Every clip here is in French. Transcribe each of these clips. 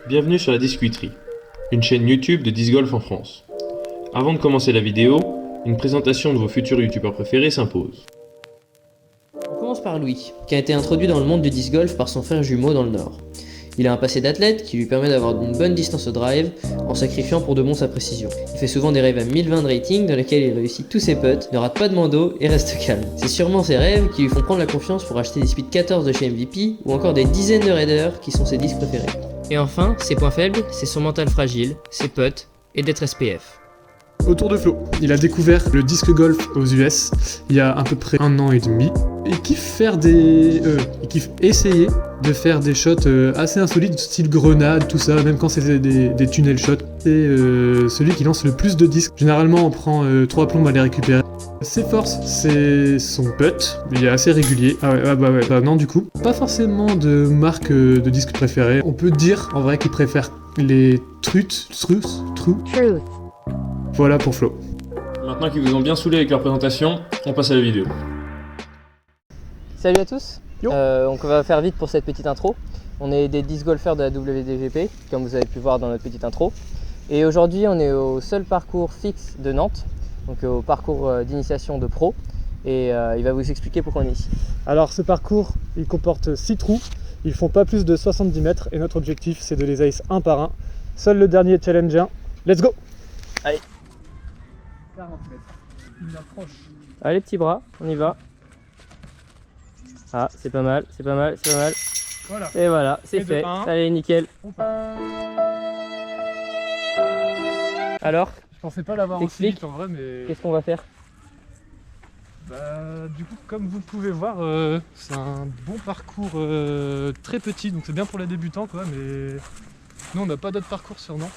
Bienvenue sur la Discuterie, une chaîne YouTube de disc golf en France. Avant de commencer la vidéo, une présentation de vos futurs youtubeurs préférés s'impose. On commence par Louis, qui a été introduit dans le monde du disc golf par son frère jumeau dans le Nord. Il a un passé d'athlète qui lui permet d'avoir une bonne distance au drive en sacrifiant pour de bon sa précision. Il fait souvent des rêves à 1020 de rating dans lesquels il réussit tous ses putts, ne rate pas de mando et reste calme. C'est sûrement ces rêves qui lui font prendre la confiance pour acheter des Speed 14 de chez MVP ou encore des dizaines de Raiders qui sont ses disques préférés. Et enfin, ses points faibles, c'est son mental fragile, ses putts et d'être SPF. Autour de Flo, il a découvert le disque golf aux US il y a à peu près 1 an et demi. Il kiffe essayer de faire des shots assez insolites, style grenade, tout ça, même quand c'est des tunnel shots. C'est celui qui lance le plus de disques. Généralement, on prend 3 plombes à les récupérer. Ses forces, c'est son putt, il est assez régulier. Non, du coup, pas forcément de marque de disque préférée. On peut dire en vrai qu'il préfère les Truth. Voilà pour Flo. Maintenant qu'ils vous ont bien saoulé avec leur présentation, on passe à la vidéo. Salut à tous. Donc on va faire vite pour cette petite intro. On est des disc golfeurs de la WDGP, comme vous avez pu voir dans notre petite intro. Et aujourd'hui, on est au seul parcours fixe de Nantes, donc au parcours d'initiation de pro. Et il va vous expliquer pourquoi on est ici. Alors ce parcours, il comporte 6 trous. Ils font pas plus de 70 mètres et notre objectif, c'est de les ace un par un. Seul le dernier challenge 1. Let's go! Allez. 40 mètres. Une approche. Allez, petits bras, on y va. Ah, c'est pas mal, c'est pas mal, c'est pas mal. Voilà. Et voilà, c'est fait. Allez, nickel. Alors, Je pensais pas l'avoir aussi vite en vrai, mais... qu'est-ce qu'on va faire? Du coup, comme vous pouvez voir, c'est un bon parcours très petit, donc c'est bien pour les débutants quoi, mais nous on n'a pas d'autres parcours sur Nantes.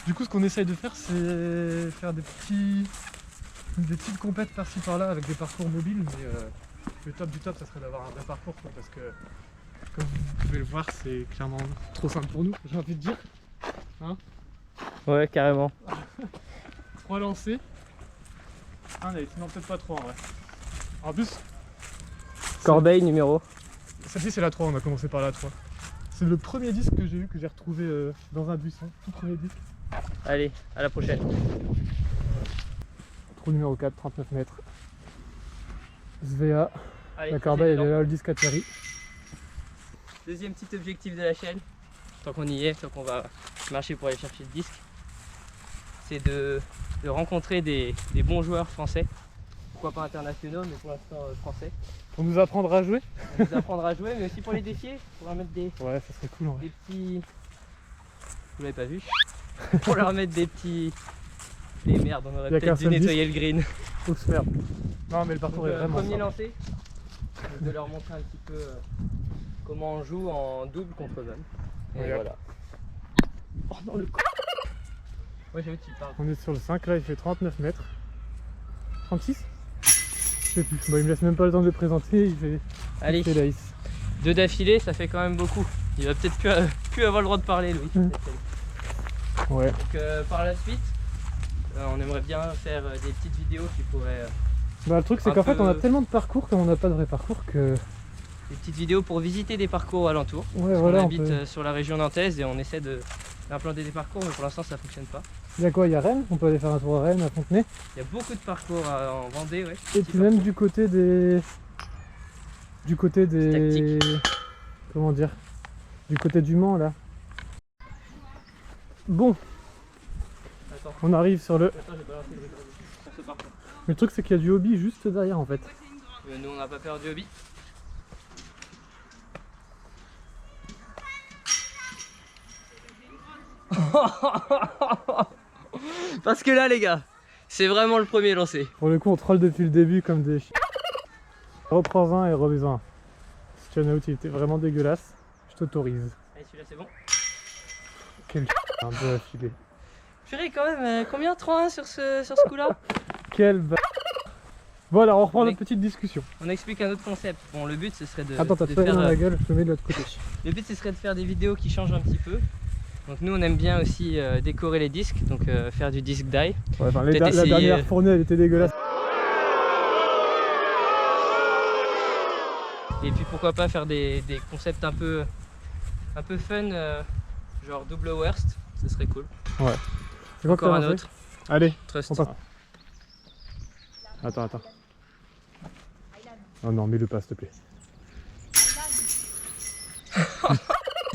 Du coup, ce qu'on essaye de faire, c'est faire des petites compètes par-ci par-là avec des parcours mobiles, mais le top du top, ça serait d'avoir un vrai parcours quoi, parce que comme vous pouvez le voir, c'est clairement trop simple pour nous, j'ai envie de dire. Hein, Ouais, carrément. 3 lancers. Allez, non, peut-être pas 3 en vrai. En plus, Corbeille numéro. celle-ci c'est la 3, on a commencé par la 3. C'est le premier disque que j'ai eu, que j'ai retrouvé dans un buisson, tout premier disque. Allez, à la prochaine. Trou numéro 4, 39 mètres. SVA, Allez, la corbeille elle est là, le disque atterri. Deuxième petit objectif de la chaîne, tant qu'on y est, tant qu'on va marcher pour aller chercher le disque, c'est de rencontrer des bons joueurs français. Pourquoi pas internationaux, mais pour l'instant français. Pour nous apprendre à jouer. Pour nous apprendre à jouer, mais aussi pour les défier, pour leur mettre des Ouais, ça serait cool en vrai. petits... Vous l'avez pas vu? Pour leur mettre des petits... Les merdes, on aurait peut-être dû nettoyer le green. Oups, merde. Non mais le parcours Donc, est vraiment premier simple. lancé, de leur montrer un petit peu comment on joue en double contre eux-mêmes. Et Regarde. voilà. Oh non, le con. Ouais, j'avais tu parles. On est sur le 5, là il fait 39 mètres. 36 Je sais plus, bon, il me laisse même pas le temps de le présenter, il fait Allez, l'ace. 2 d'affilée, ça fait quand même beaucoup. Il va peut-être plus avoir le droit de parler, Louis. Ouais. Donc par la suite, on aimerait bien faire des petites vidéos qui pourraient... Bah le truc c'est Un qu'en fait peu- on a tellement de parcours comme on n'a pas de vrai parcours que... Des petites vidéos pour visiter des parcours alentours. Ouais Parce voilà, on on habite peut... sur la région nantaise et on essaie d'implanter des parcours, mais pour l'instant ça fonctionne pas. Il y a quoi? Il y a Rennes, on peut aller faire un tour à Rennes, à Fontenay. Il y a beaucoup de parcours en Vendée, ouais. Et puis même du côté des... Comment dire? Du côté du Mans là. Bon, Attends, on arrive sur le... j'ai balancé le record pour ce parcours. Mais le truc c'est qu'il y a du hobby juste derrière en fait. Mais nous on n'a pas peur du hobby. Parce que là les gars, c'est vraiment le premier lancé. Pour le coup on troll depuis le début comme des chiens. Reprends-en et remets-en. Ce channel il était vraiment dégueulasse. Je t'autorise. Allez, celui-là c'est bon. Quel un peu affilé. Purée quand même, combien 3-1 sur ce coup-là? Quel Voilà, on reprend On notre est- petite discussion. On explique un autre concept. Bon, le but ce serait de, Attends, t'as de fait faire, dans la gueule, je te mets de l'autre côté. le but ce serait de faire des vidéos qui changent un petit peu. Donc nous on aime bien aussi décorer les disques, donc faire du disc die. Ouais, enfin, Peut-être la essayer- dernière fournée, elle était dégueulasse. Et puis pourquoi pas faire des concepts un peu fun, genre double worst, ce serait cool. C'est quoi que Encore t'as un lancé? autre, Allez, Trust. on passe. Attends. Oh non, mets-le pas, s'il te plaît.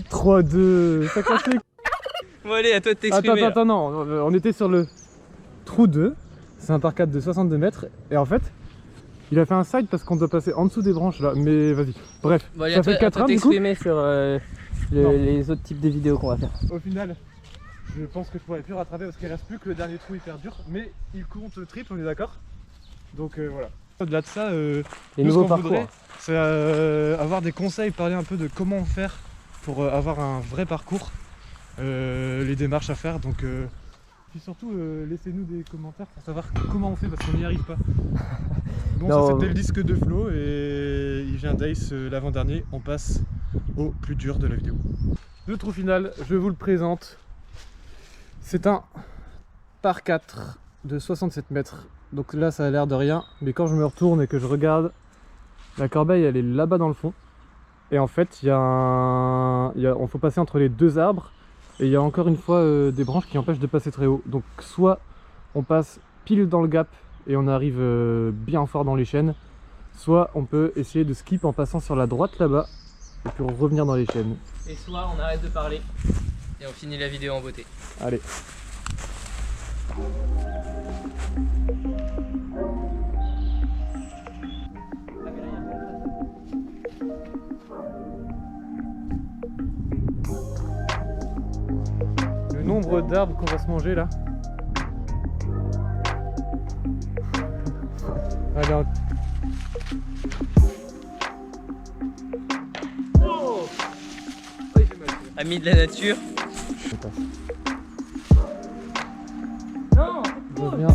3, 2, ça casse les... Bon allez, à toi de t'exprimer. Attends, non, on était sur le trou 2, c'est un par 4 de 62 mètres, et en fait, il a fait un side parce qu'on doit passer en dessous des branches là, mais vas-y. Bref, Bon, allez, ça à toi, fait à 4 toi ans du coup. t'exprimer sur Non. les autres types de vidéos qu'on va faire. Au final, je pense que je pourrais plus rattraper parce qu'il reste plus que le dernier trou hyper dur, mais il compte triple, on est d'accord? Donc voilà. Au-delà de ça, Les nous, nouveaux ce qu'on voudrait, parcours. c'est avoir des conseils, parler un peu de comment faire pour avoir un vrai parcours, les démarches à faire. Donc, puis surtout, laissez-nous des commentaires pour savoir comment on fait parce qu'on n'y arrive pas. Bon, Non, ça c'était le disque de Flo et il vient d'Ace l'avant-dernier. On passe au plus dur de la vidéo. Le trou final, je vous le présente. C'est un par 4 de 67 mètres. Donc là, ça a l'air de rien, mais quand je me retourne et que je regarde, la corbeille, elle est là-bas dans le fond. Et en fait, on faut passer entre les deux arbres. Et il y a encore une fois des branches qui empêchent de passer très haut. Donc soit on passe pile dans le gap et on arrive bien fort dans les chaînes, soit on peut essayer de skip en passant sur la droite là-bas et puis revenir dans les chaînes. Et soit on arrête de parler et on finit la vidéo en beauté. Allez. Le nombre d'arbres qu'on va se manger là. Allez, Amis de la nature. Non, reviens.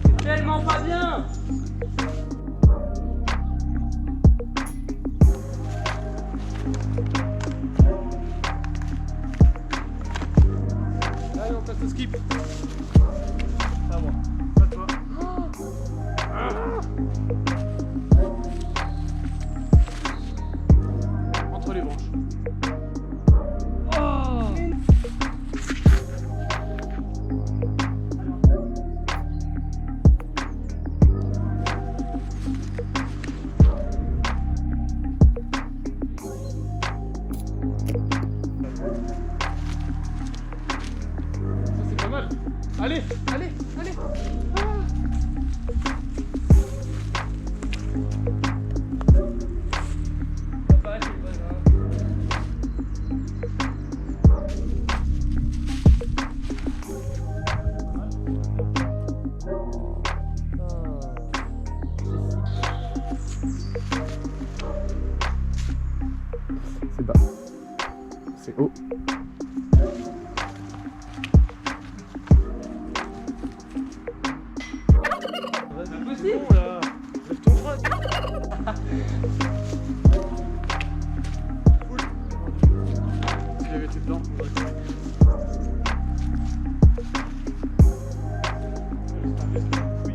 c'est tellement pas bien. Allez, on passe au skip. Pas moi, pas toi. Entre les branches. Ça c'est pas mal. Allez. Papa, c'est le voisin. C'est bas. C'est haut. C'est possible. Bon là, lève ton frein. Cool. S'il avait été dedans, on aurait été. Oui.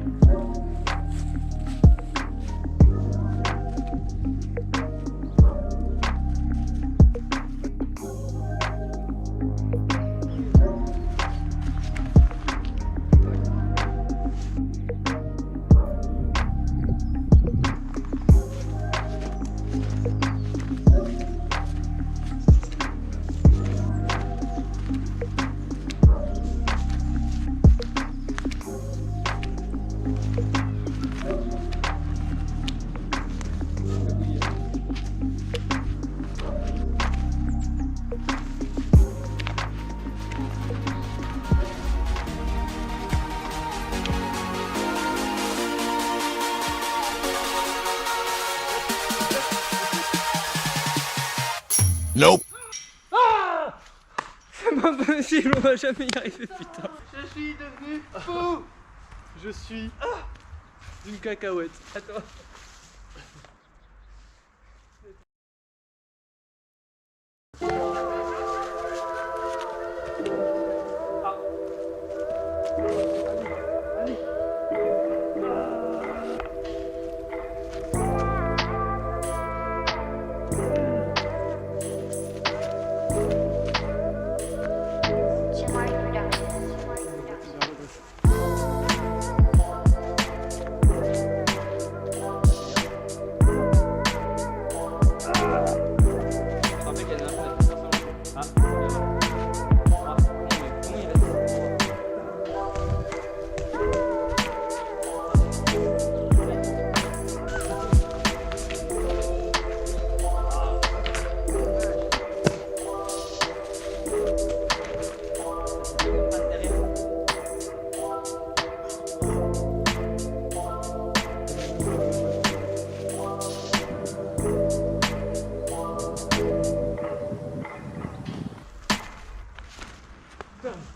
Nope. impossible, on va jamais y arriver, putain. Je suis devenu fou. Je suis une cacahuète. Attends.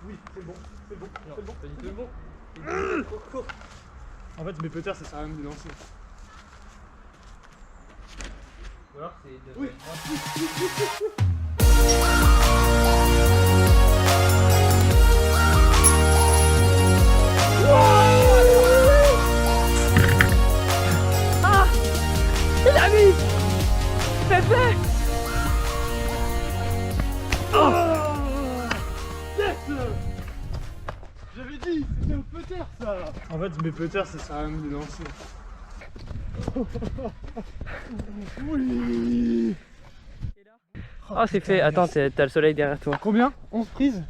Oui, c'est bon, c'est bon, c'est bon. C'est bon. En fait, mes peters, ça sert à rien de lancer. Ou alors c'est de... Oui. Ah, il a mis Pépé. Oh yes. J'avais dit, c'était au peter ça. En fait, mes peters, ça sert à rien de lancer. Oui. Oh, c'est fait. Attends, t'as le soleil derrière toi. Combien? 11 prises?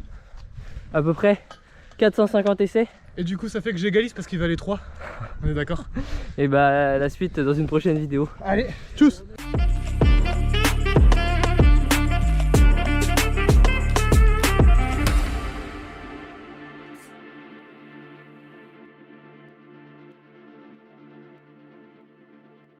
À peu près 450 essais. Et du coup, ça fait que j'égalise parce qu'il valait 3. On est d'accord? Et bah, la suite dans une prochaine vidéo. Allez, tchuss.